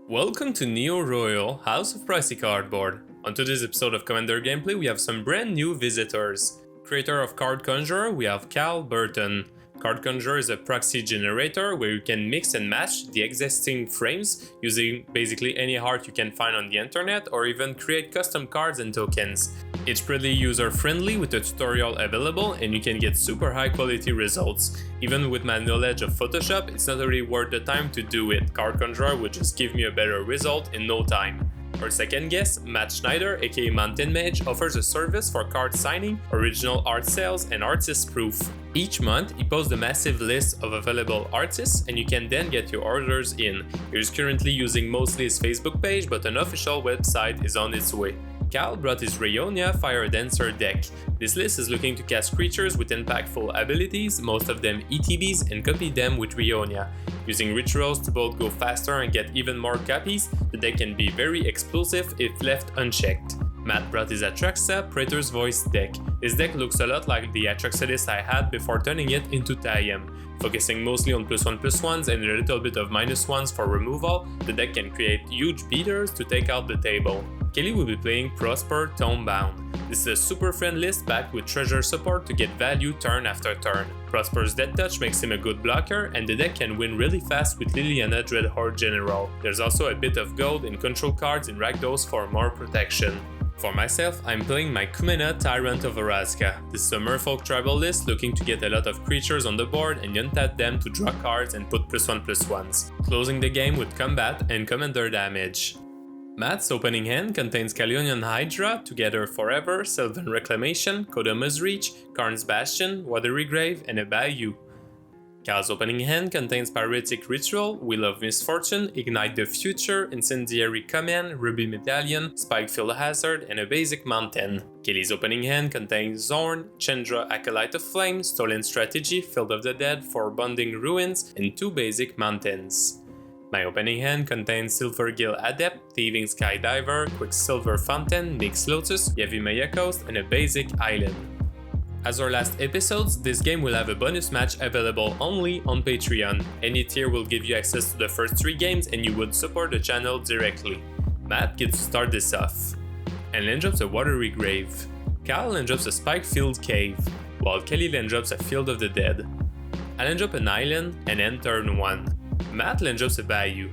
Welcome to NeoRoyal, House of Pricey Cardboard. On today's episode of Commander Gameplay, we have some brand new visitors. Creator of Card Conjurer, we have Kyle Burton. Card Conjurer is a proxy generator where you can mix and match the existing frames using basically any art you can find on the internet or even create custom cards and tokens. It's pretty user-friendly with a tutorial available and you can get super high quality results. Even with my knowledge of Photoshop, it's not really worth the time to do it. Card Conjurer would just give me a better result in no time. Our second guest, Matt Schneider aka MountainMage, offers a service for card signing, original art sales, and artist proof. Each month, he posts a massive list of available artists and you can then get your orders in. He's currently using mostly his Facebook page, but an official website is on its way. Kyle brought his Rionya Fire Dancer deck. This list is looking to cast creatures with impactful abilities, most of them ETBs, and copy them with Rionya. Using rituals to both go faster and get even more copies, the deck can be very explosive if left unchecked. Matt brought his Atraxa Praetor's Voice deck. This deck looks a lot like the Atraxa list I had before turning it into Tome. Focusing mostly on +1/+1s and a little bit of -1s for removal, the deck can create huge beaters to take out the table. Kelly will be playing Prosper Tome Bound. This is a super friend list backed with treasure support to get value turn after turn. Prosper's Death Touch makes him a good blocker, and the deck can win really fast with Liliana Dreadhorde General. There's also a bit of gold in control cards in Rakdos for more protection. For myself, I'm playing my Kumena Tyrant of Orazca. This is a Merfolk tribal list looking to get a lot of creatures on the board and untap them to draw cards and put +1/+1s, closing the game with combat and commander damage. Matt's opening hand contains Calionian Hydra, Together Forever, Sylvan Reclamation, Kodoma's Reach, Karn's Bastion, Watery Grave, and a Bayou. Kyle's opening hand contains Pyretic Ritual, Wheel of Misfortune, Ignite the Future, Incendiary Command, Ruby Medallion, Spikefield Hazard, and a basic mountain. Kelly's opening hand contains Zorn, Chandra Acolyte of Flame, Stolen Strategy, Field of the Dead, 4 Bonding Ruins, and 2 basic mountains. My opening hand contains Silvergill Adept, Thieving Skydiver, Quicksilver Fountain, Nyx Lotus, Yavimaya Coast, and a basic island. As our last episodes, this game will have a bonus match available only on Patreon. Any tier will give you access to the first 3 games and you would support the channel directly. Matt gets to start this off. And land drops a Watery Grave. Kyle land drops a Spikefield Cave, while Kelly land drops a Field of the Dead. I land drop an island and end turn 1. Matt land drops a Bayou.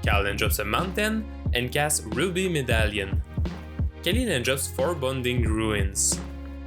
Kyle land drops a mountain and casts Ruby Medallion. Kelly land drops 4 Bonding Ruins,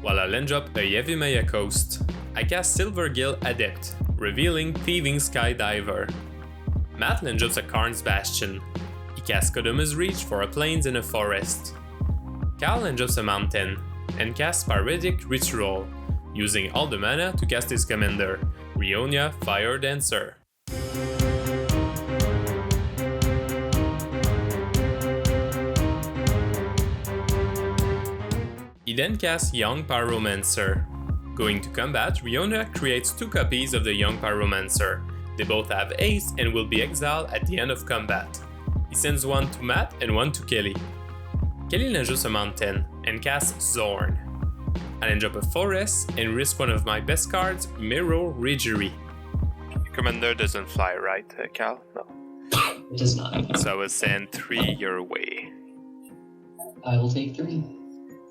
while I land drop a Yavimaya Coast. I cast Silvergill Adept, revealing Thieving Skydiver. Matt land drops a Karn's Bastion. He casts Kodoma's Reach for a plains and a forest. Kyle land drops a mountain and casts Pyretic Ritual, using all the mana to cast his commander, Rionya Fire Dancer. He then casts Young Pyromancer. Going to combat, Rionya creates 2 copies of the Young Pyromancer. They both have haste and will be exiled at the end of combat. He sends one to Matt and one to Kelly. Kelly land drops a mountain and casts Zorn. I land drop a forest and risk one of my best cards, Mirror Ridgery. Commander doesn't fly, right, Cal? No. It does not. So I will send 3 your way. I will take 3.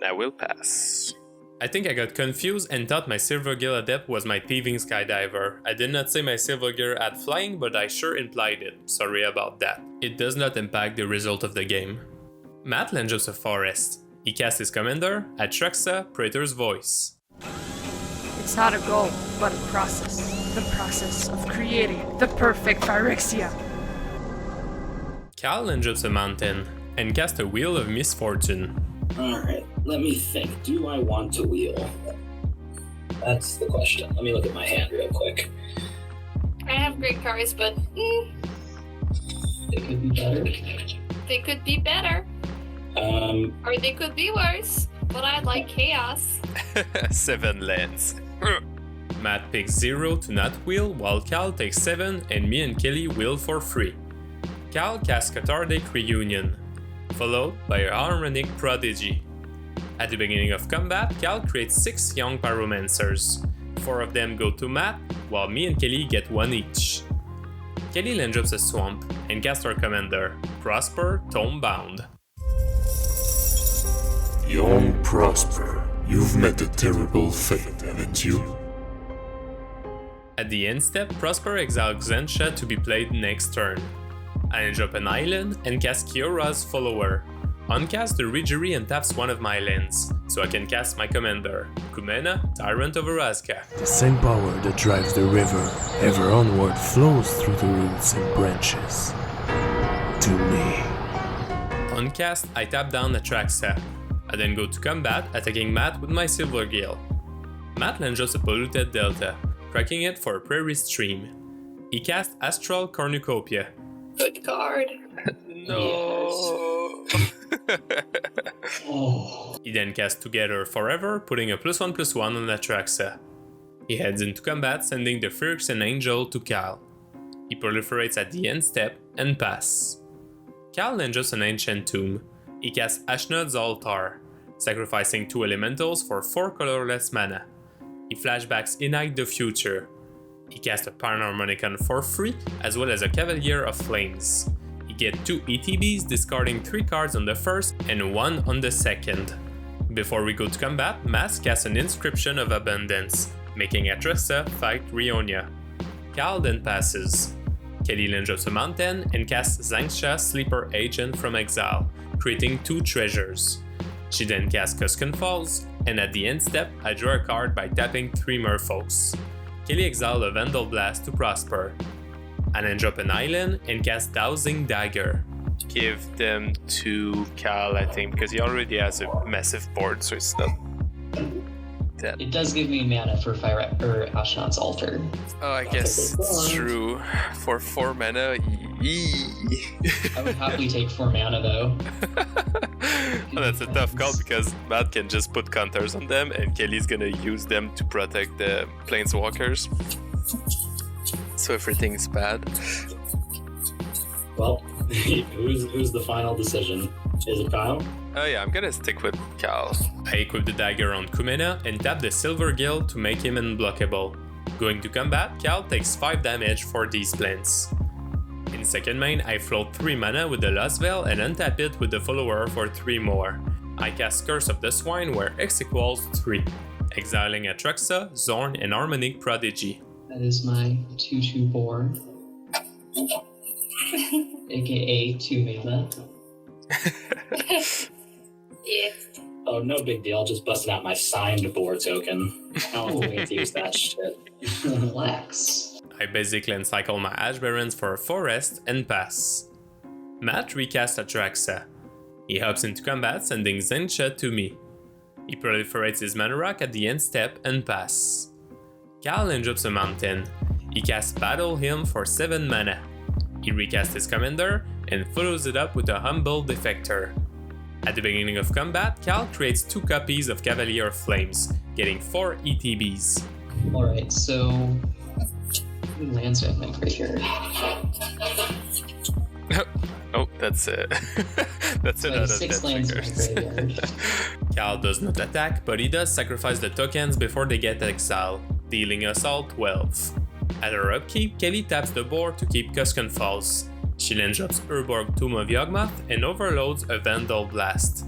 I will pass. I think I got confused and thought my Silvergill Adept was my Thieving Skydiver. I did not say my Silvergill had flying, but I sure implied it. Sorry about that. It does not impact the result of the game. Matt land drops a forest. He casts his commander, Atraxa Praetor's Voice. It's not a goal, but a process. The process of creating the perfect Phyrexia. Kyle land drops a mountain and casts a Wheel of Misfortune. Alright, let me think. Do I want to wheel? That's the question. Let me look at my hand real quick. I have great cards, but It could be better. they could be better. Or they could be worse. But I like chaos. 7 lands. Matt picks 0 to not wheel, while Kyle takes 7 and me and Kelly wheel for free. Kyle casts Cathartic Reunion, followed by a Harmonic Prodigy. At the beginning of combat, Kyle creates 6 Young Pyromancers. 4 of them go to Matt, while me and Kelly get 1 each. Kelly land drops a swamp and casts her commander, Prosper, Tome bound. Young Prosper, you've met a terrible fate, haven't you? At the end step, Prosper exiles Xentia to be played next turn. I land drop an island and cast Kiora's Follower. Uncast the Ridgery and taps one of my lands, so I can cast my commander, Kumena, Tyrant of Orazca. The same power that drives the river ever onward flows through the roots and branches. To me. Uncast, I tap down Atraxa. I then go to combat, attacking Matt with my Silver Gale. Matt lands just a polluted delta, cracking it for a prairie stream. He casts Astral Cornucopia. Good card. No. Oh, He then casts Together Forever, putting a +1/+1 on Atraxa. He heads into combat, sending the Phyrexian Angel to Kyle. He proliferates at the end step and pass. Kyle then just an Ancient Tomb. He casts Ashnod's Altar, sacrificing 2 elementals for 4 colorless mana. He flashbacks Ignite the Future. He casts a Panharmonicon for free, as well as a Cavalier of Flames. He gets 2 ETBs, discarding 3 cards on the first and 1 on the second. Before we go to combat, Mask casts an Inscription of Abundance, making Atraxa fight Rionya. Kyle then passes. Kelly land drops a mountain and casts Xanxia Sleeper Agent from exile, creating 2 treasures. She then casts Kuskan Falls, and at the end step, I draw a card by tapping 3 Merfolks. Kelly exiles a Vandal Blast to Prosper. I then drop an island and cast Dowsing Dagger. Give them to Cal, I think, because he already has a massive board, so it's not that. it does give me mana for Ashnod's Altar. Oh, I guess it's true. For 4 mana, I would happily take 4 mana though. Well, that's a tough call because Matt can just put counters on them, and Kelly's gonna use them to protect the planeswalkers. So everything's bad. Well, who's the final decision? Is it Kyle? Oh yeah, I'm gonna stick with Cal. I equip the dagger on Kumena and tap the Silver Gale to make him unblockable. Going to combat, Cal takes 5 damage for these plants. In second main, I float 3 mana with the Lost Veil and untap it with the Follower for 3 more. I cast Curse of the Swine where X equals 3, exiling Atraxa, Zorn, and Harmonic Prodigy. That is my 2/2 board. AKA 2 mana. Yeah. Oh, no big deal. Just busted out my signed board token. I don't want to use that shit. Relax. I basically encycle my Ash Barrens for a forest and pass. Matt recasts Atraxa. He hops into combat, sending Xentia to me. He proliferates his mana rock at the end step and pass. Kyle then drops a mountain. He casts Battle Hymn for 7 mana. He recasts his commander and follows it up with a Humble Defector. At the beginning of combat, Kyle creates 2 copies of Cavalier of Flames, getting 4 ETBs. Alright, so lands I think right here. Oh, that's it. That's So I another have 6 lands in my graveyard. Cal does not attack, but he does sacrifice the tokens before they get exiled, dealing us all 12. At her upkeep, Kelly taps the board to keep Kuskan Falls. She then drops Urborg Tomb of Yawgmoth and overloads a Vandal Blast.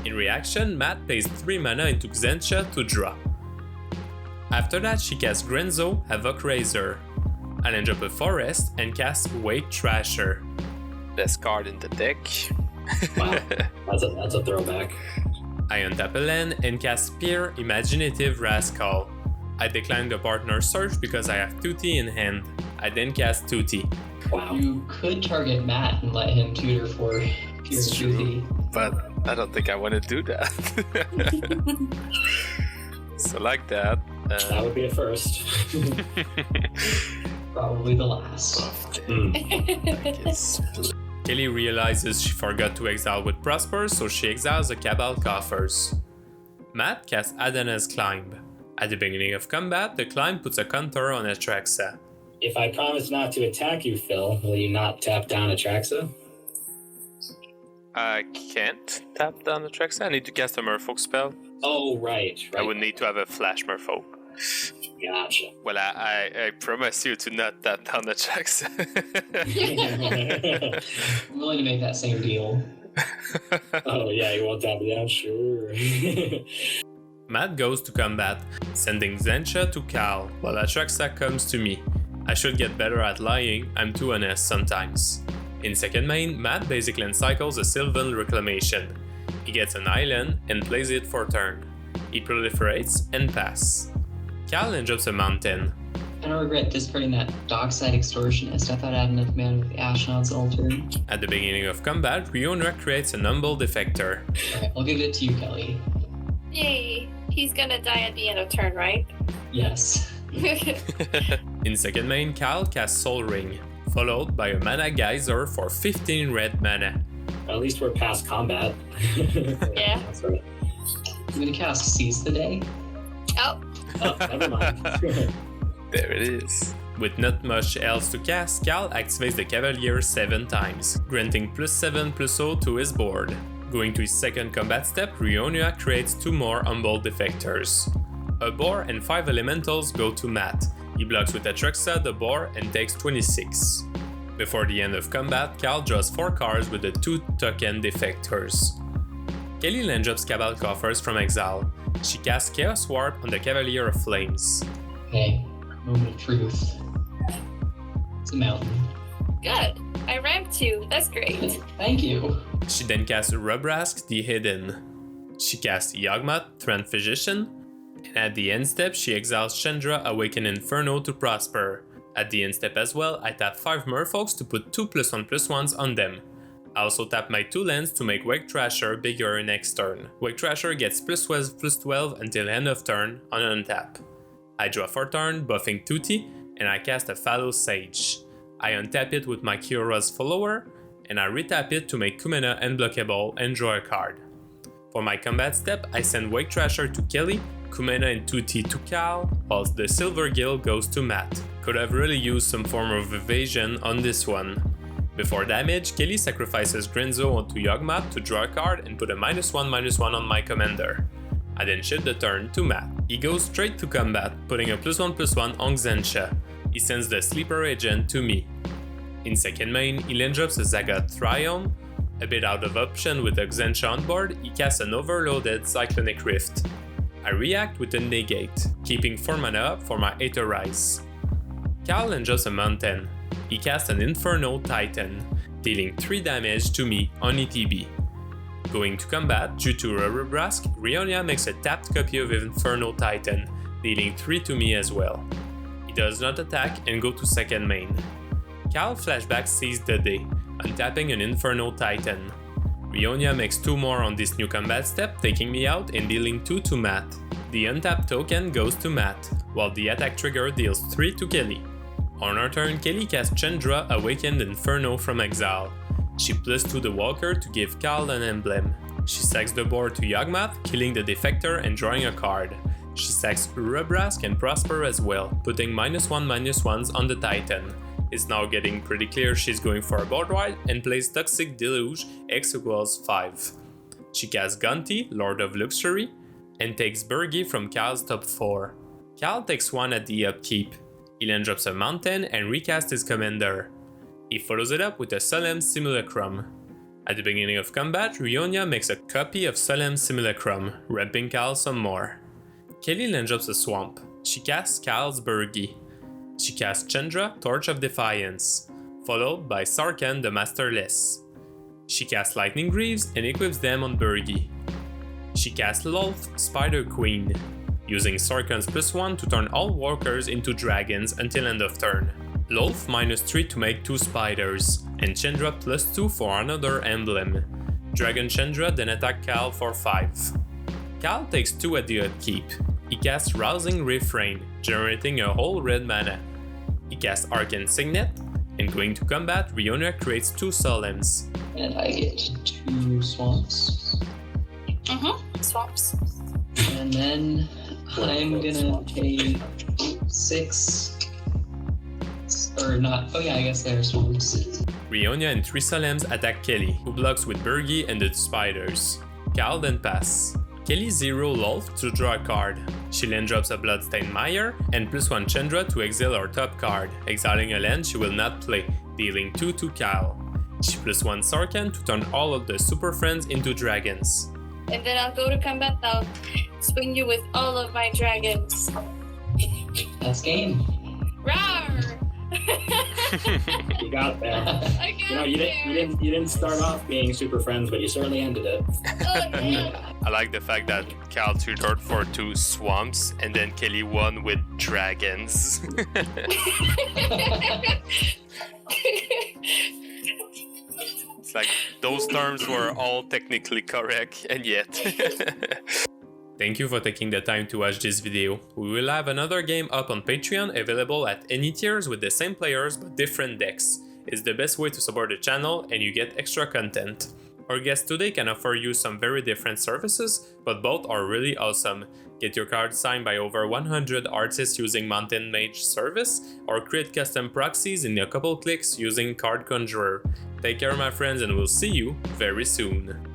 In reaction, Matt pays 3 mana into Xentia to draw. After that, she casts Grenzo, Havoc Razor. I then drop a Forest and cast Wake Trasher. best card in the deck. Wow, that's a throwback. I untap a land and cast Spear Imaginative Rascal. I decline the partner search because I have Tutti in hand. I then cast Tutti. Wow. You could target Matt and let him tutor for pure It's true. duty. But I don't think I want to do that. So like that. That would be a first. Probably the last. Kelly realizes she forgot to exile with Prosper, so she exiles the Cabal Coffers. Matt casts Adana's Climb. At the beginning of combat, the climb puts a counter on Atraxa. If I promise not to attack you, Phil, will you not tap down Atraxa? I can't tap down Atraxa. I need to cast a Merfolk spell. Oh, right. I would need to have a Flash Merfolk. Gotcha. Well, I promise you to not that down the checks. I'm willing to make that same deal. Oh yeah, you want that? Yeah, sure. Matt goes to combat, sending Xencha to Cal, while Atraxa comes to me. I should get better at lying, I'm too honest sometimes. In second main, Matt basically encircles a Sylvan Reclamation. He gets an island and plays it for turn. He proliferates and pass. Cal then drops a mountain. I don't regret discarding that Dockside Extortionist. I thought I had enough mana with the Ashnod's Altar. At the beginning of combat, Rionya creates an Humble Defector. Alright, I'll give it to you, Kelly. Yay. He's gonna die at the end of turn, right? Yes. In second main, Cal casts Soul Ring, followed by a Mana Geyser for 15 red mana. At least we're past combat. Yeah. That's right. I'm gonna cast Seize the Day. Oh, Oh, never mind. There it is. With not much else to cast, Cal activates the Cavalier 7 times, granting +7/+0 to his board. Going to his second combat step, Rionya creates 2 more Humble Defectors. A boar and 5 elementals go to Matt. He blocks with Atraxa the boar and takes 26. Before the end of combat, Cal draws 4 cards with the 2 token defectors. Kelly then drops Cabal Coffers from exile. She casts Chaos Warp on the Cavalier of Flames. Okay, moment of truth. It's a mountain. good. I ranked 2. That's great. Thank you. She then casts Rubrask the Hidden. She casts Yawgmoth, Thran Physician, and at the end step she exiles Chandra Awaken Inferno to prosper. At the end step as well, I tap 5 Merfolks to put 2 +1/+1s on them. I also tap my 2 lands to make Wake Thrasher bigger next turn. Wake Thrasher gets +12/+12 until end of turn on untap. I draw for turn, buffing Tutti, and I cast a Fallow Sage. I untap it with my Kiora's Follower, and I retap it to make Kumena unblockable and draw a card. For my combat step, I send Wake Thrasher to Kelly, Kumena and Tutti to Cal, whilst the Silver Gill goes to Matt. Could have really used some form of evasion on this one. Before damage, Kelly sacrifices Grenzo onto Yawgmoth to draw a card and put a -1/-1 on my commander. I then shift the turn to Matt. He goes straight to combat, putting a +1/+1 on Xencha. He sends the Sleeper Agent to me. In second main, he then drops a Zagoth Triumph. A bit out of option with the Xencha on board, he casts an overloaded Cyclonic Rift. I react with a Negate, keeping 4 mana up for my Aetherise. Cal then drops a Mountain. He casts an Inferno Titan, dealing 3 damage to me on ETB. Going to combat, due to Rubrask, Rionya makes a tapped copy of Inferno Titan, dealing 3 to me as well. He does not attack and go to second main. Cal flashback Seize the Day, untapping an Inferno Titan. Rionya makes 2 more on this new combat step, taking me out and dealing 2 to Matt. The untapped token goes to Matt, while the attack trigger deals 3 to Kelly. On her turn, Kelly casts Chandra Awakened Inferno from exile. She +2 the Walker to give Cal an emblem. She sacks the board to Yawgmoth, killing the Defector and drawing a card. She sacks Rubrask and Prosper as well, putting -1/-1s on the Titan. It's now getting pretty clear she's going for a board wipe and plays Toxic Deluge X = 5. She casts Gunty, Lord of Luxury, and takes Burgi from Cal's top 4. Cal takes 1 at the upkeep. He then drops a mountain and recasts his commander. He follows it up with a Solemn Simulacrum. At the beginning of combat, Rionya makes a copy of Solemn Simulacrum, ramping Cal some more. Kelly then drops a Swamp. She casts Cal's Burgi. She casts Chandra, Torch of Defiance, followed by Sarkhan the Masterless. She casts Lightning Greaves and equips them on Burgi. She casts Lolth, Spider Queen, using Sarkhan's +1 to turn all walkers into dragons until end of turn. Lolth -3 to make 2 spiders, and Chandra +2 for another emblem. Dragon Chandra then attack Cal for 5. Cal takes 2 at the upkeep. He casts Rousing Refrain, generating a whole red mana. He casts Arcane Signet, and going to combat, Rionya creates 2 Solemns. And I get 2 swamps. Swaps. And then I'm gonna take 6. Or not. Oh yeah, I guess there's swamps. Rionya and 3 Solemns attack Kelly, who blocks with Burgi and the spiders. Cal then pass. Kelly 0 Lolth to draw a card. She land drops a Bloodstained Mire and +1 Chandra to exile her top card. Exiling a land she will not play, dealing 2 to Kyle. She +1 Sarkhan to turn all of the Superfriends into dragons. And then I'll go to combat now. Swing you with all of my dragons. That's game. Rawr! You got there. I got You didn't start off being super friends, but you certainly ended it. Oh, yeah. I like the fact that Cal tutored for 2 swamps and then Kelly won with dragons. It's like those terms were all technically correct, and yet. Thank you for taking the time to watch this video. We will have another game up on Patreon available at any tiers with the same players but different decks. It's the best way to support the channel and you get extra content. Our guest today can offer you some very different services, but both are really awesome. Get your cards signed by over 100 artists using MountainMage service, or create custom proxies in a couple clicks using Card Conjurer. Take care my friends and we'll see you very soon.